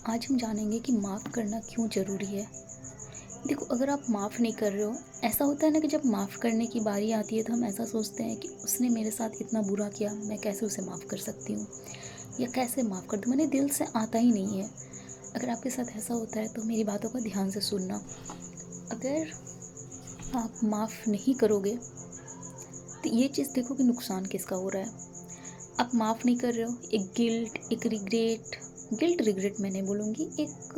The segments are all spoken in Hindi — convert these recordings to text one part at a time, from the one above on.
आज हम जानेंगे कि माफ़ करना क्यों ज़रूरी है। देखो, अगर आप माफ़ नहीं कर रहे हो, ऐसा होता है ना कि जब माफ़ करने की बारी आती है तो हम ऐसा सोचते हैं कि उसने मेरे साथ इतना बुरा किया, मैं कैसे उसे माफ़ कर सकती हूँ या कैसे माफ़ कर दूँ, मैंने दिल से आता ही नहीं है। अगर आपके साथ ऐसा होता है तो मेरी बातों को ध्यान से सुनना। अगर आप माफ़ नहीं करोगे तो ये चीज़ देखो कि नुकसान किसका हो रहा है। आप माफ़ नहीं कर रहे हो, एक गिल्ट, एक रिग्रेट, गिल्ट रिग्रेट मैं नहीं बोलूँगी, एक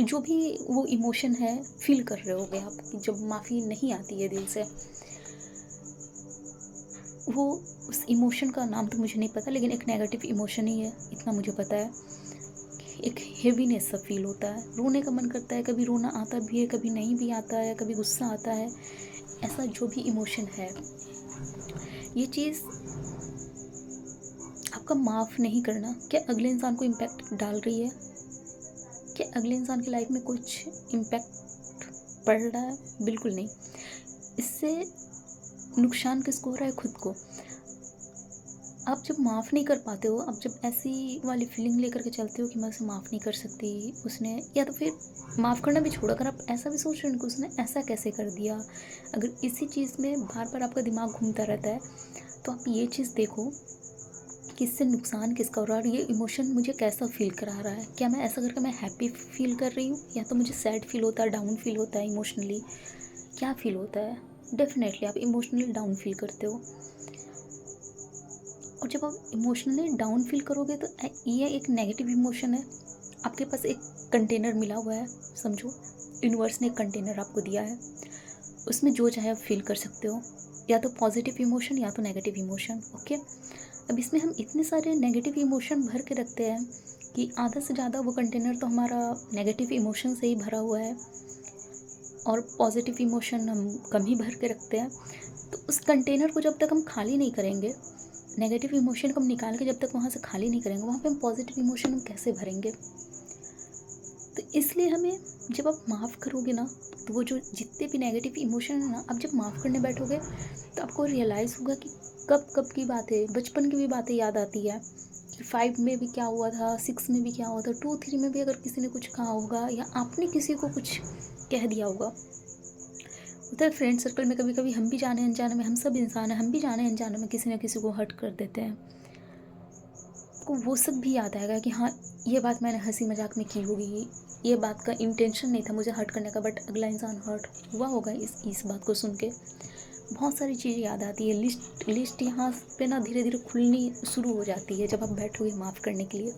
जो भी वो इमोशन है फ़ील कर रहे होगे आप कि जब माफ़ी नहीं आती है दिल से। वो उस इमोशन का नाम तो मुझे नहीं पता, लेकिन एक नेगेटिव इमोशन ही है, इतना मुझे पता है। एक हेवीनेस सा फ़ील होता है, रोने का मन करता है, कभी रोना आता भी है, कभी नहीं भी आता है, कभी गुस्सा आता है। ऐसा जो भी इमोशन है, ये चीज़ आपका माफ़ नहीं करना क्या अगले इंसान को इम्पैक्ट डाल रही है? क्या अगले इंसान की लाइफ़ में कुछ इम्पैक्ट पड़ रहा है? बिल्कुल नहीं। इससे नुकसान किसको हो रहा है? खुद को। आप जब माफ़ नहीं कर पाते हो, आप जब ऐसी वाली फीलिंग लेकर के चलते हो कि मैं उसे माफ़ नहीं कर सकती, उसने या तो फिर माफ़ करना भी छोड़ो, अगर आप ऐसा भी सोच रहे हो कि उसने ऐसा कैसे कर दिया, अगर इसी चीज़ में बार-बार आपका दिमाग घूमता रहता है, तो आप ये चीज़ देखो कि इससे नुकसान किसका हो रहा है और ये इमोशन मुझे कैसा फ़ील करा रहा है। क्या मैं ऐसा करके मैं हैप्पी फ़ील कर रही हूँ या तो मुझे सैड फ़ील होता है, डाउन फ़ील होता है इमोशनली, क्या फ़ील होता है? डेफ़िनेटली आप इमोशनली डाउन फ़ील करते हो। और जब आप इमोशनली डाउन फील करोगे तो ये एक नेगेटिव इमोशन है। आपके पास एक कंटेनर मिला हुआ है, समझो यूनिवर्स ने एक कंटेनर आपको दिया है, उसमें जो चाहे आप फील कर सकते हो, या तो पॉजिटिव इमोशन या तो नेगेटिव इमोशन। ओके, अब इसमें हम इतने सारे नेगेटिव इमोशन भर के रखते हैं कि आधा से ज़्यादा वो कंटेनर तो हमारा नेगेटिव इमोशन से ही भरा हुआ है और पॉजिटिव इमोशन हम कम ही भर के रखते हैं। तो उस कंटेनर को जब तक हम खाली नहीं करेंगे, नेगेटिव इमोशन को हम निकाल के जब तक वहाँ से खाली नहीं करेंगे, वहाँ पे हम पॉजिटिव इमोशन हम कैसे भरेंगे? तो इसलिए हमें, जब आप माफ़ करोगे ना, तो वो जो जितने भी नेगेटिव इमोशन है ना, आप जब माफ़ करने बैठोगे तो आपको रियलाइज़ होगा कि कब कब की बातें, बचपन की भी बातें याद आती है कि 5 में भी क्या हुआ था, 6 में भी क्या हुआ था, 2 3 में भी अगर किसी ने कुछ कहा होगा या आपने किसी को कुछ कह दिया होगा। होता है फ्रेंड सर्कल में, कभी कभी हम भी जाने अनजाने में, हम सब इंसान हैं, हम भी जाने अनजाने में किसी ना किसी को हर्ट कर देते हैं। को वो सब भी याद आएगा कि हाँ, ये बात मैंने हँसी मज़ाक में की होगी, ये बात का इंटेंशन नहीं था मुझे हर्ट करने का, बट अगला इंसान हर्ट हुआ होगा इस बात को सुन के। बहुत सारी चीज़ें याद आती है, लिस्ट लिस्ट यहाँ पे ना धीरे-धीरे खुलनी शुरू हो जाती है जब आप बैठोगे माफ़ करने के लिए।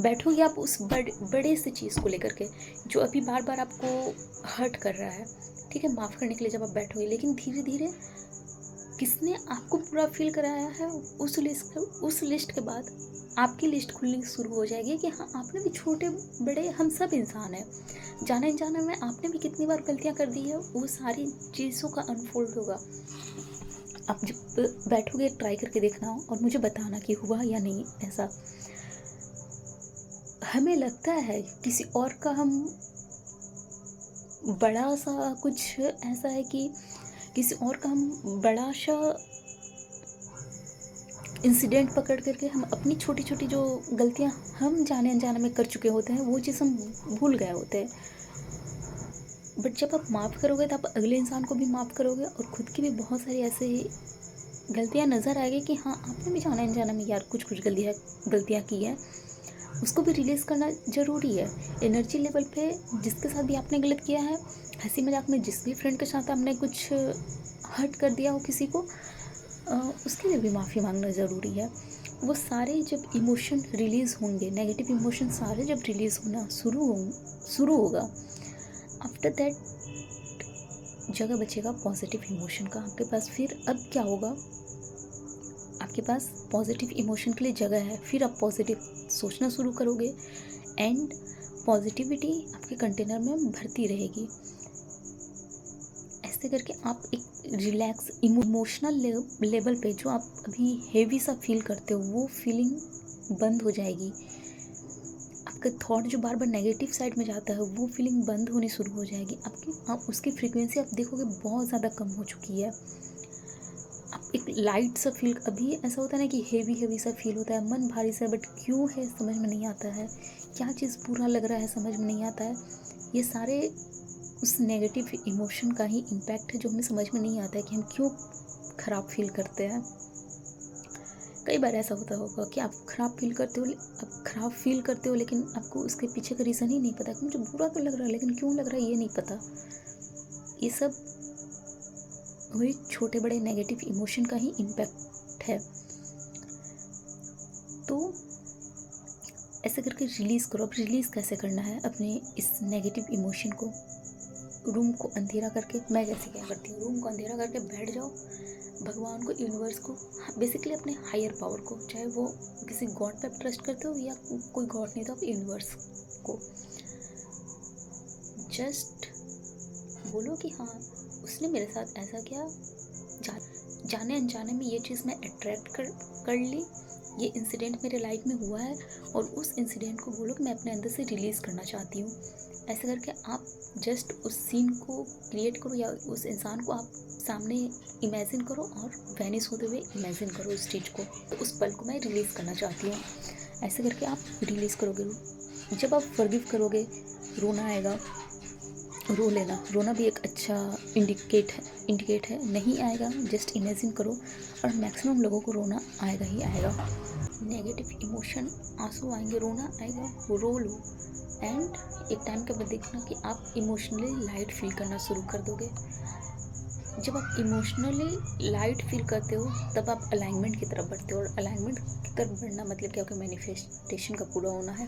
बैठोगे आप उस बड़े से चीज़ को लेकर के, जो अभी बार-बार आपको हर्ट कर रहा है, ठीक है? माफ़ करने के लिए जब आप बैठोगे, लेकिन धीरे-धीरे किसने आपको बुरा फ़ील कराया है, उस लिस्ट के बाद आपकी लिस्ट खुलनी शुरू हो जाएगी कि हाँ, आपने भी छोटे-बड़े हम सब इंसान हैं। जाने-अनजाने में आपने भी कितनी बार गलतियाँ कर दी है, वो सारी चीज़ों का अनफ़ोल्ड होगा। आप जब बैठोगे ट्राई करके देखना और मुझे बताना कि हुआ या नहीं ऐसा। हमें लगता है किसी और का हम बड़ा-सा कुछ ऐसा है कि किसी और का हम बड़ा-सा इंसिडेंट पकड़ करके हम अपनी छोटी-छोटी जो गलतियाँ हम जाने-अनजाने में कर चुके होते हैं, वो चीज़ हम भूल गए होते हैं। बट जब आप माफ़ करोगे तो आप अगले इंसान को भी माफ़ करोगे और खुद की भी बहुत सारी ऐसे गलतियाँ नज़र आएगी कि हाँ, आपने भी जाने-अनजाने में यार कुछ-कुछ गलतियाँ गलतियाँ की हैं। उसको भी रिलीज़ करना ज़रूरी है। एनर्जी लेवल पे जिसके साथ भी आपने गलत किया है, हँसी-मज़ाक में जिस भी फ्रेंड के साथ आपने कुछ हर्ट कर दिया हो किसी को, अ, उसके लिए भी माफ़ी माँगना ज़रूरी है। वो सारे जब इमोशन रिलीज़ होंगे, नेगेटिव इमोशन सारे जब रिलीज़ होना शुरू होगा, आफ्टर दैट जगह बचेगा पॉज़िटिव इमोशन का आपके पास। फिर अब क्या होगा, आपके पास पॉज़िटिव इमोशन के लिए जगह है, फिर आप पॉज़िटिव सोचना शुरू करोगे एंड पॉज़िटिविटी आपके कंटेनर में भरती रहेगी। ऐसे करके आप एक रिलैक्स इमोशनल लेवल पे जो आप अभी हेवी सा फील करते हो, वो फीलिंग बंद हो जाएगी। आपका थॉट जो बार बार नेगेटिव साइड में जाता है, वो फीलिंग बंद होनी शुरू हो जाएगी। आप उसकी फ्रीक्वेंसी आप देखोगे बहुत ज़्यादा कम हो चुकी है। आप एक लाइट सा फील, अभी ऐसा होता है ना कि हेवी हेवी सा फील होता है, मन भारी सा, बट क्यों है समझ में नहीं आता है क्या चीज़ बुरा लग रहा है समझ में नहीं आता है। ये सारे उस नेगेटिव इमोशन का ही इम्पैक्ट है जो हमें समझ में नहीं आता है कि हम क्यों ख़राब फील करते हैं। कई बार ऐसा होता होगा कि आप ख़राब फील करते हो लेकिन आपको उसके पीछे का रीज़न ही नहीं पता कि मुझे बुरा तो लग रहा है लेकिन क्यों लग रहा है ये नहीं पता। ये सब वही छोटे बड़े नेगेटिव इमोशन का ही इम्पैक्ट है। तो ऐसे करके रिलीज़ करो। अब रिलीज़ कैसे करना है अपने इस नेगेटिव इमोशन को? रूम को अंधेरा करके, मैं जैसे क्या करती हूँ, रूम को अंधेरा करके बैठ जाओ, भगवान को, यूनिवर्स को, बेसिकली अपने हायर पावर को, चाहे वो किसी गॉड पे आप ट्रस्ट करते हो या कोई गॉड नहीं तो आप यूनिवर्स को जस्ट बोलो कि हाँ उसने मेरे साथ ऐसा किया, जाने अनजाने में ये चीज़ मैं अट्रैक्ट कर ली, ये इंसिडेंट मेरे लाइफ में हुआ है और उस इंसिडेंट को बोलो कि मैं अपने अंदर से रिलीज़ करना चाहती हूँ। ऐसे करके आप जस्ट उस सीन को क्रिएट करो या उस इंसान को आप सामने इमेजिन करो और वैनिश होते हुए इमेजिन करो उस चीज़ को, तो उस पल को मैं रिलीज़ करना चाहती हूँ। ऐसे करके आप रिलीज़ करोगे। जब आप फॉरगिव करोगे, रोना आएगा, रो लेना। रोना भी एक अच्छा इंडिकेट है। नहीं आएगा जस्ट इमेजिन करो, और मैक्सिमम लोगों को रोना आएगा ही आएगा। नेगेटिव इमोशन, आंसू आएंगे, रोना आएगा, रो लो। एंड एक टाइम के बाद देखना कि आप इमोशनली लाइट फील करना शुरू कर दोगे। जब आप इमोशनली लाइट फील करते हो तब आप अलाइनमेंट की तरफ बढ़ते हो, और अलाइनमेंट की तरफ बढ़ना मतलब क्या, कि मैनिफेस्टेशन का पूरा होना है।